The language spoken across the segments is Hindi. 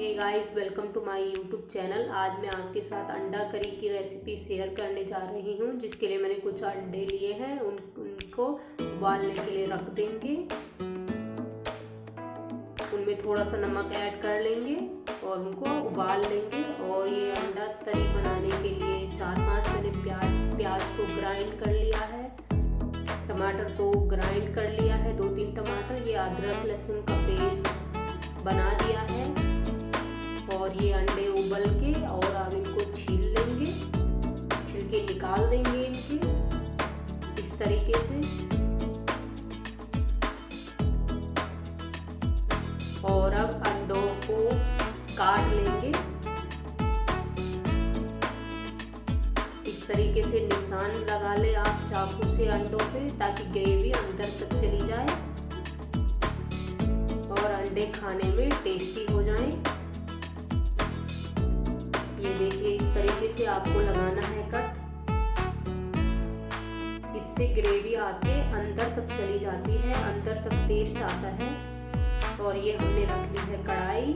Hey guys, welcome to my YouTube channel. आज मैं आपके साथ अंडा करी की रेसिपी शेयर करने जा रही हूँ, जिसके लिए मैंने कुछ अंडे लिए हैं। उनको उबालने के लिए रख देंगे। उनमें थोड़ा सा नमक ऐड कर लेंगे और उनको उबाल लेंगे। और ये अंडा तरी बनाने के लिए 4-5 मैंने प्याज को ग्राइंड कर लिया है। टमाटर को ग्राइंड कर लिया है, 2-3 टमाटर। ये अदरक लहसुन का पेस्ट बना दिया है। और ये अंडे उबल के और अब इनको छील लेंगे, छिलके निकाल देंगे इनके इस तरीके से। और अब अंडों को काट लेंगे इस तरीके से। निशान लगा ले आप चाकू से अंडों पे, ताकि ग्रेवी अंदर तक चली जाए और अंडे खाने में टेस्टी हो जाएं। ये देखिए, इस तरीके से आपको लगाना है कट। इससे ग्रेवी आपके अंदर तक चली जाती है, अंदर तक टेस्ट आता है। और ये हमने रख ली है कढ़ाई।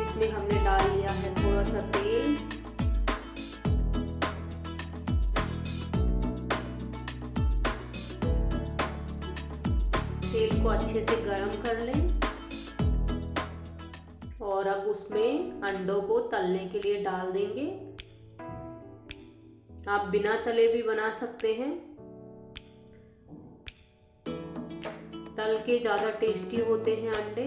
इसमें हमने डाल लिया है थोड़ा सा तेल। तेल को अच्छे से गरम कर लें और अब उसमें अंडों को तलने के लिए डाल देंगे। आप बिना तले भी बना सकते हैं, तल के ज़्यादा टेस्टी होते हैं अंडे।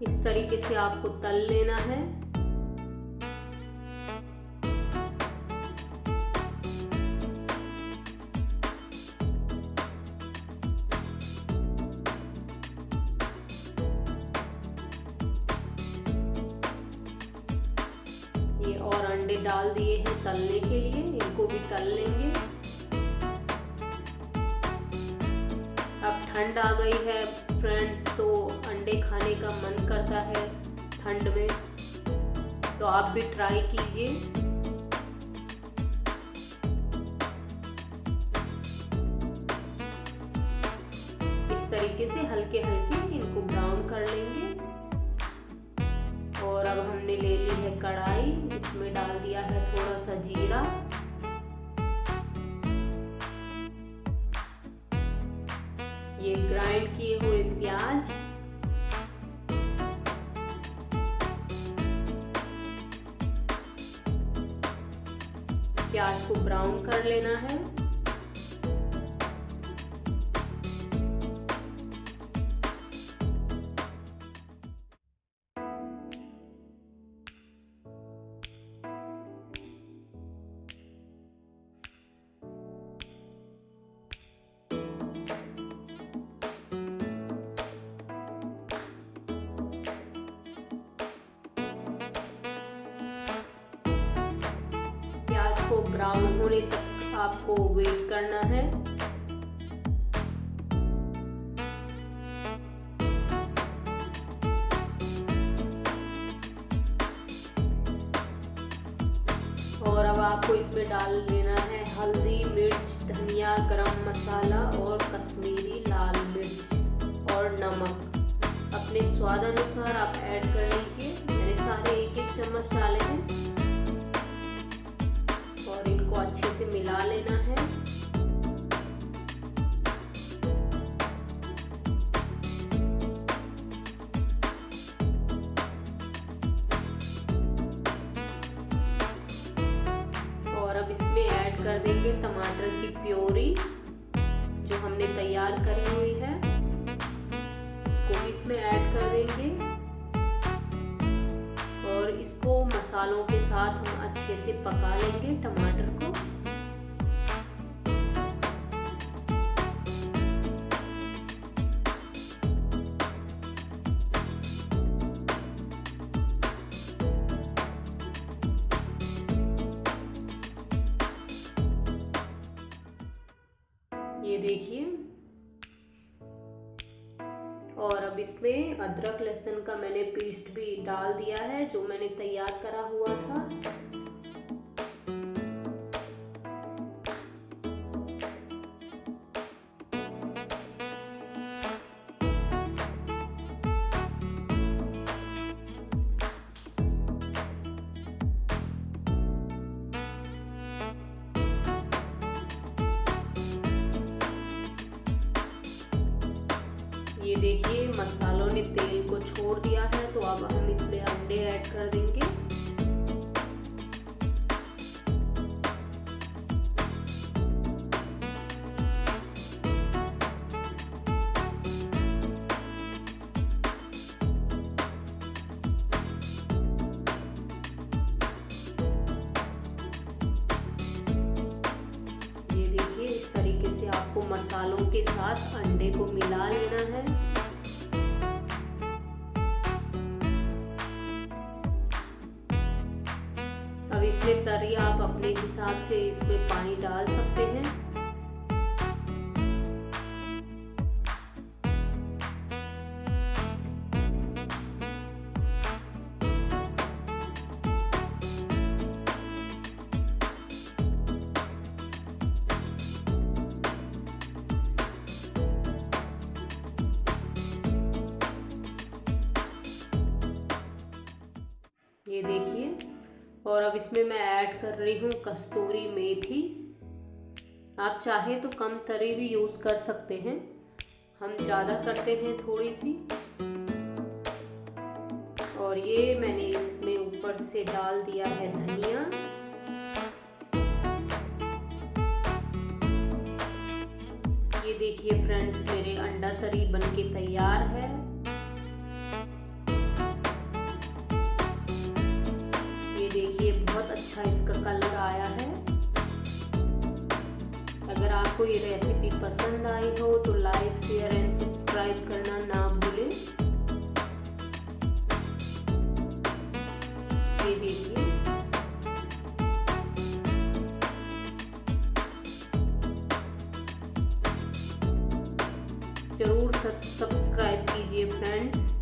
इस तरीके से आपको तल लेना है। ये और अंडे डाल दिए हैं तलने के लिए, इनको भी तल लेंगे। अब ठंड आ गई है फ्रेंड्स, तो अंडे खाने का मन करता है ठंड में, तो आप भी ट्राई कीजिए। इस तरीके से हल्के हल्के इनको ब्राउन कर लेंगे। और अब हमने ले ली है कढ़ाई, इसमें डाल दिया है थोड़ा सा जीरा। ये ग्राइंड किए हुए प्याज, प्याज को ब्राउन कर लेना है। को ब्राउन होने तक आपको वेट करना है। और अब आपको इसमें डाल लेना है हल्दी, मिर्च, धनिया, गरम मसाला और कश्मीरी लाल मिर्च और नमक। अपने स्वाद अनुसार आप ऐड कर लीजिए। मैंने सारे 1-1 चम्मच डाले हैं। और इनको अच्छे से मिला लेना है। और अब इसमें ऐड कर देंगे टमाटर की प्योरी जो हमने तैयार करी हुई है। इसको भी इसमें ऐड कर देंगे और इसको मसालों के साथ हम अच्छे से पका लेंगे टमाटर को। ये देखिए, और अब इसमें अदरक लहसुन का मैंने पेस्ट भी डाल दिया है जो मैंने तैयार करा हुआ था। ये देखिए मसालों ने तेल को छोड़ दिया है, तो अब हम इसमें अंडे ऐड कर देंगे। ये देखिए इस तरीके से आपको मसालों के साथ अंडे को मिला लेना है। अब इसमें तरी आप अपने हिसाब से इसमें पानी डाल सकते हैं। ये देखिए, और अब इसमें मैं ऐड कर रही हूँ कस्तूरी मेथी। आप चाहे तो कम तरी भी यूज़ कर सकते हैं, हम ज़्यादा करते हैं थोड़ी सी। और ये मैंने इसमें ऊपर से डाल दिया है धनिया। ये देखिए फ्रेंड्स, मेरे अंडा तरी बनके तैयार है। देखिए बहुत अच्छा इसका कलर आया है। अगर आपको ये रेसिपी पसंद आई हो तो लाइक, शेयर एंड सब्सक्राइब करना ना भूलें। ये देखिए, जरूर सब्सक्राइब कीजिए फ्रेंड्स।